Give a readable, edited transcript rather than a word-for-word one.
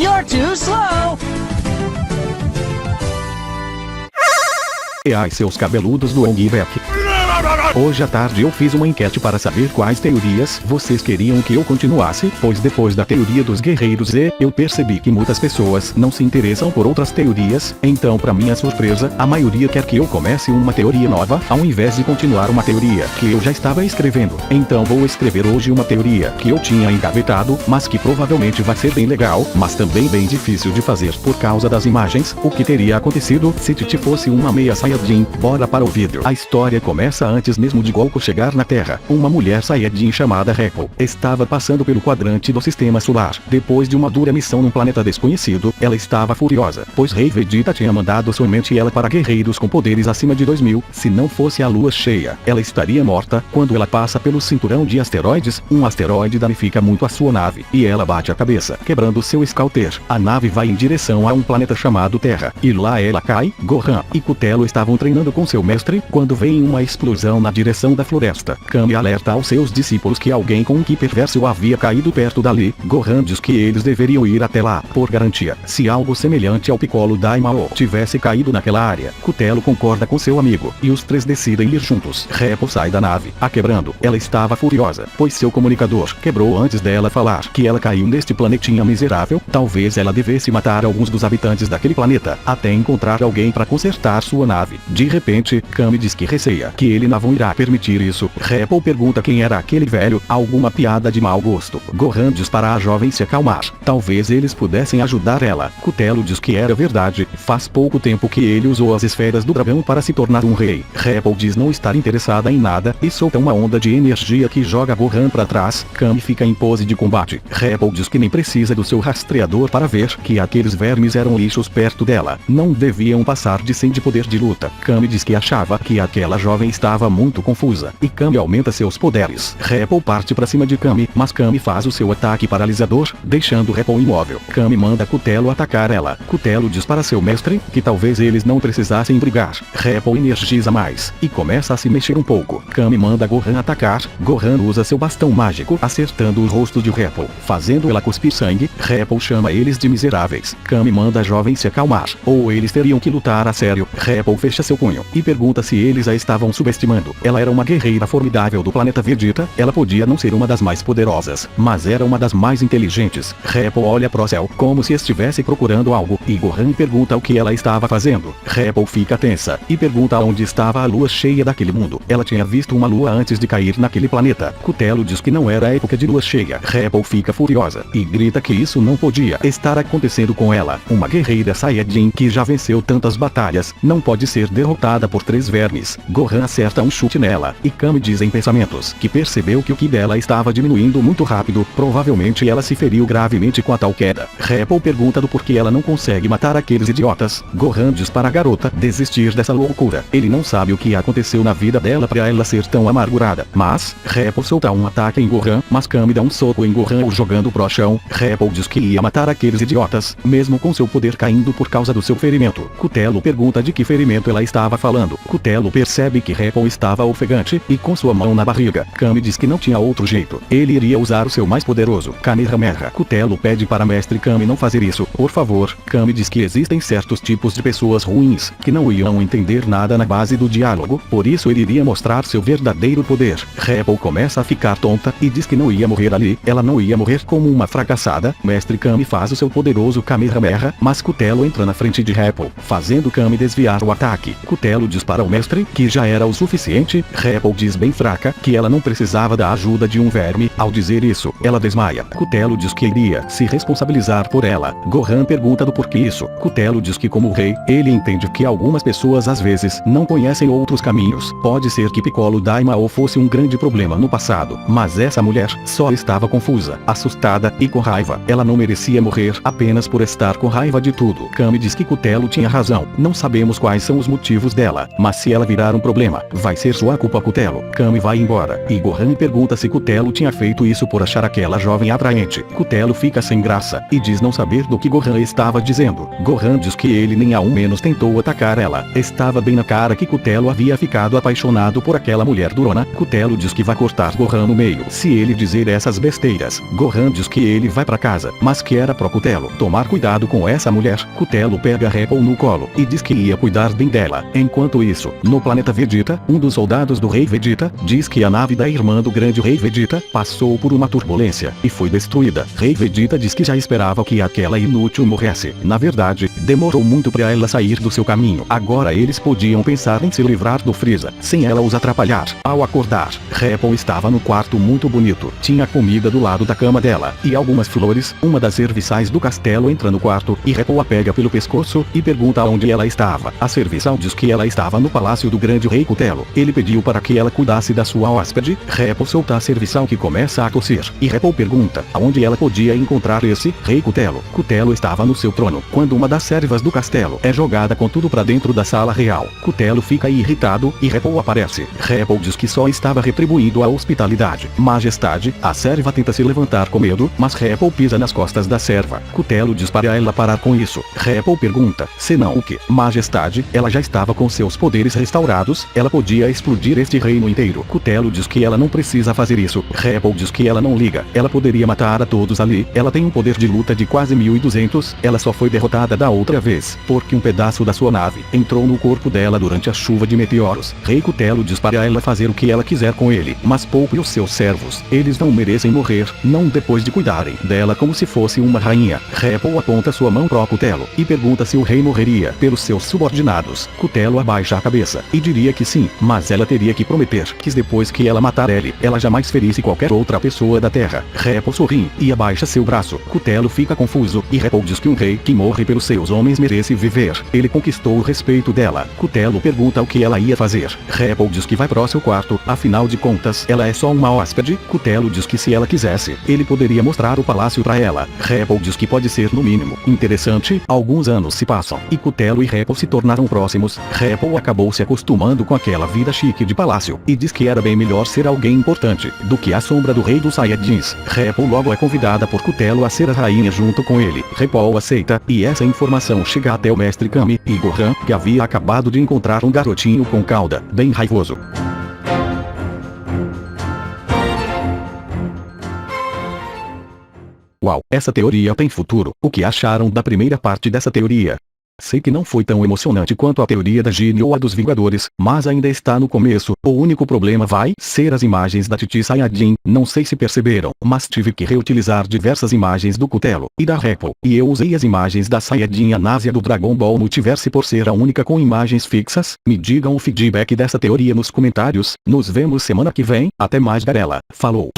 You're too slow! E ai, seus cabeludos do Ongivec. Hoje à tarde eu fiz uma enquete para saber quais teorias vocês queriam que eu continuasse, pois depois da teoria dos guerreiros Z, eu percebi que muitas pessoas não se interessam por outras teorias, então para minha surpresa, a maioria quer que eu comece uma teoria nova, ao invés de continuar uma teoria que eu já estava escrevendo. Então vou escrever hoje uma teoria que eu tinha engavetado, mas que provavelmente vai ser bem legal, mas também bem difícil de fazer por causa das imagens. O que teria acontecido se Titi fosse uma meia Saiyajin? Bora para o vídeo. A história começa antes mesmo de Goku chegar na Terra. Uma mulher Saiyajin chamada Repo estava passando pelo quadrante do sistema solar. Depois de uma dura missão num planeta desconhecido, ela estava furiosa, pois Rei Vegeta tinha mandado somente ela para guerreiros com poderes acima de 2000. Se não fosse a lua cheia, ela estaria morta. Quando ela passa pelo cinturão de asteroides, um asteroide danifica muito a sua nave, e ela bate a cabeça, quebrando seu scouter. A nave vai em direção a um planeta chamado Terra, e lá ela cai. Gohan e Cutelo estavam treinando com seu mestre, quando vem uma explosão na direção da floresta. Kami alerta aos seus discípulos que alguém com um ki perverso havia caído perto dali. Gohan diz que eles deveriam ir até lá, por garantia. Se algo semelhante ao Piccolo Daimao tivesse caído naquela área. Cutelo concorda com seu amigo, e os três decidem ir juntos. Repo sai da nave, a quebrando. Ela estava furiosa, pois seu comunicador quebrou antes dela falar que ela caiu neste planetinha miserável. Talvez ela devesse matar alguns dos habitantes daquele planeta, até encontrar alguém para consertar sua nave. De repente, Kami diz que receia que ele não irá permitir isso. Repo pergunta quem era aquele velho, alguma piada de mau gosto. Gohan diz para a jovem se acalmar. Talvez eles pudessem ajudar ela. Cutelo diz que era verdade. Faz pouco tempo que ele usou as esferas do dragão para se tornar um rei. Repo diz não estar interessada em nada, e solta uma onda de energia que joga Gohan para trás. Kami fica em pose de combate. Repo diz que nem precisa do seu rastreador para ver que aqueles vermes eram lixos perto dela. Não deviam passar de 100 de poder de luta. Kami diz que achava que aquela jovem estava muito confusa, e Kami aumenta seus poderes. Repo parte para cima de Kami, mas Kami faz o seu ataque paralisador, deixando Repo imóvel. Kami manda Cutelo atacar ela. Cutelo diz para seu mestre que talvez eles não precisassem brigar. Repo energiza mais, e começa a se mexer um pouco. Kami manda Gohan atacar. Gohan usa seu bastão mágico, acertando o rosto de Repo, fazendo ela cuspir sangue. Repo chama eles de miseráveis. Kami manda a jovem se acalmar, ou eles teriam que lutar a sério. Repo fecha seu punho, e pergunta se eles a estavam subestimando. Ela era uma guerreira formidável do planeta Vegeta. Ela podia não ser uma das mais poderosas, mas era uma das mais inteligentes. Repo olha pro céu, como se estivesse procurando algo, e Gohan pergunta o que ela estava fazendo. Repo fica tensa, e pergunta onde estava a lua cheia daquele mundo. Ela tinha visto uma lua antes de cair naquele planeta. Cutelo diz que não era a época de lua cheia. Repo fica furiosa, e grita que isso não podia estar acontecendo com ela. Uma guerreira Saiyajin que já venceu tantas batalhas, não pode ser derrotada por 3 vermes. Gohan acerta um chute nela, e Kami diz em pensamentos que percebeu que o ki dela estava diminuindo muito rápido. Provavelmente ela se feriu gravemente com a tal queda. Repo pergunta do porquê ela não consegue matar aqueles idiotas. Gohan diz para a garota desistir dessa loucura. Ele não sabe o que aconteceu na vida dela para ela ser tão amargurada. Mas, Repo solta um ataque em Gohan, mas Kami dá um soco em Gohan o jogando pro chão. Repo diz que ia matar aqueles idiotas, mesmo com seu poder caindo por causa do seu ferimento. Cutelo pergunta de que ferimento ela estava falando. Cutelo percebe que Repo estava ofegante, e com sua mão na barriga. Kami diz que não tinha outro jeito. Ele iria usar o seu mais poderoso Kamehameha. Cutelo pede para mestre Kami não fazer isso, por favor. Kami diz que existem certos tipos de pessoas ruins, que não iam entender nada na base do diálogo, por isso ele iria mostrar seu verdadeiro poder. Repo começa a ficar tonta, e diz que não ia morrer ali. Ela não ia morrer como uma fracassada. Mestre Kami faz o seu poderoso Kamehameha, mas Cutelo entra na frente de Repo, fazendo Kami desviar o ataque. Cutelo diz para o mestre que já era o suficiente. Repo diz bem fraca que ela não precisava da ajuda de um verme. Ao dizer isso, ela desmaia. Cutelo diz que iria se responsabilizar por ela. Gohan pergunta do porquê isso. Cutelo diz que como rei, ele entende que algumas pessoas às vezes não conhecem outros caminhos. Pode ser que Piccolo Daimao fosse um grande problema no passado, mas essa mulher só estava confusa, assustada e com raiva. Ela não merecia morrer apenas por estar com raiva de tudo. Kami diz que Cutelo tinha razão. Não sabemos quais são os motivos dela, mas se ela virar um problema, vai ser ser sua culpa Cutelo. Kami vai embora. E Gohan pergunta se Cutelo tinha feito isso por achar aquela jovem atraente. Cutelo fica sem graça, e diz não saber do que Gohan estava dizendo. Gohan diz que ele nem ao menos tentou atacar ela. Estava bem na cara que Cutelo havia ficado apaixonado por aquela mulher durona. Cutelo diz que vai cortar Gohan no meio se ele dizer essas besteiras. Gohan diz que ele vai pra casa, mas que era pro Cutelo tomar cuidado com essa mulher. Cutelo pega Repple no colo e diz que ia cuidar bem dela. Enquanto isso, no planeta Vegeta, um dos soldados do Rei Vegeta diz que a nave da irmã do grande Rei Vegeta passou por uma turbulência e foi destruída. Rei Vegeta diz que já esperava que aquela inútil morresse. Na verdade, demorou muito para ela sair do seu caminho. Agora eles podiam pensar em se livrar do Freeza, sem ela os atrapalhar. Ao acordar, Repple estava no quarto muito bonito. Tinha comida do lado da cama dela, e algumas flores. Uma das serviçais do castelo entra no quarto, e Repple a pega pelo pescoço, e pergunta onde ela estava. A serviçal diz que ela estava no palácio do grande rei Cutelo. Ele pediu para que ela cuidasse da sua hóspede. Repple solta a serviçal que começa a tossir, e Repple pergunta aonde ela podia encontrar esse rei Cutelo. Cutelo estava no seu trono, quando uma das servas do castelo é jogada com tudo para dentro da sala real. Cutelo fica irritado, e Repple aparece. Repple diz que só estava retribuindo a hospitalidade. Majestade, a serva tenta se levantar com medo, mas Repple pisa nas costas da serva. Cutelo diz para ela parar com isso. Repple pergunta, se não o que? Majestade, ela já estava com seus poderes restaurados, ela podia explodir este reino inteiro. Cutelo diz que ela não precisa fazer isso. Repple diz que ela não liga, ela poderia matar a todos ali, ela tem um poder de luta de quase 1200, ela só foi derrotada da outra vez, porque um pedaço da sua nave entrou no corpo dela durante a chuva de meteoros. Rei Cutelo diz para ela fazer o que ela quiser com ele, mas poupe os seus servos, eles não merecem morrer, não depois de cuidarem dela como se fosse uma rainha. Repple aponta sua mão pro Cutelo, e pergunta se o rei morreria pelos seus subordinados. Cutelo abaixa a cabeça, e diria que sim, mas ela teria que prometer que depois que ela matar ele, ela jamais ferisse qualquer outra pessoa da terra. Repple sorri, e abaixa seu braço. Cutelo fica confuso, e Repple diz que um rei que morre pelos seus homens merece viver. Ele conquistou o respeito dela. Cutelo pergunta o que ela ia fazer. Repple diz que vai pro seu quarto, afinal de contas, ela é só uma hóspede. Cutelo diz que se ela quisesse, ele poderia mostrar o palácio pra ela. Repple diz que pode ser no mínimo interessante. Alguns anos se passam, e Cutelo e Repple se tornaram próximos. Repple acabou se acostumando com aquela vida chique de palácio, e diz que era bem melhor ser alguém importante do que a sombra do rei dos Saiyajins. Repple logo é convidada por Cutelo a ser a rainha junto com ele. Repple aceita, e essa informação chega até o mestre Kami e Gohan, que havia acabado de encontrar um garotinho com cauda, bem raivoso. Uau, essa teoria tem futuro. O que acharam da primeira parte dessa teoria? Sei que não foi tão emocionante quanto a teoria da Gine ou a dos Vingadores, mas ainda está no começo. O único problema vai ser as imagens da Titi Saiyajin. Não sei se perceberam, mas tive que reutilizar diversas imagens do Cutelo e da Repple, e eu usei as imagens da Saiyajin Anásia do Dragon Ball Multiverse por ser a única com imagens fixas. Me digam o feedback dessa teoria nos comentários. Nos vemos semana que vem. Até mais, galera. Falou!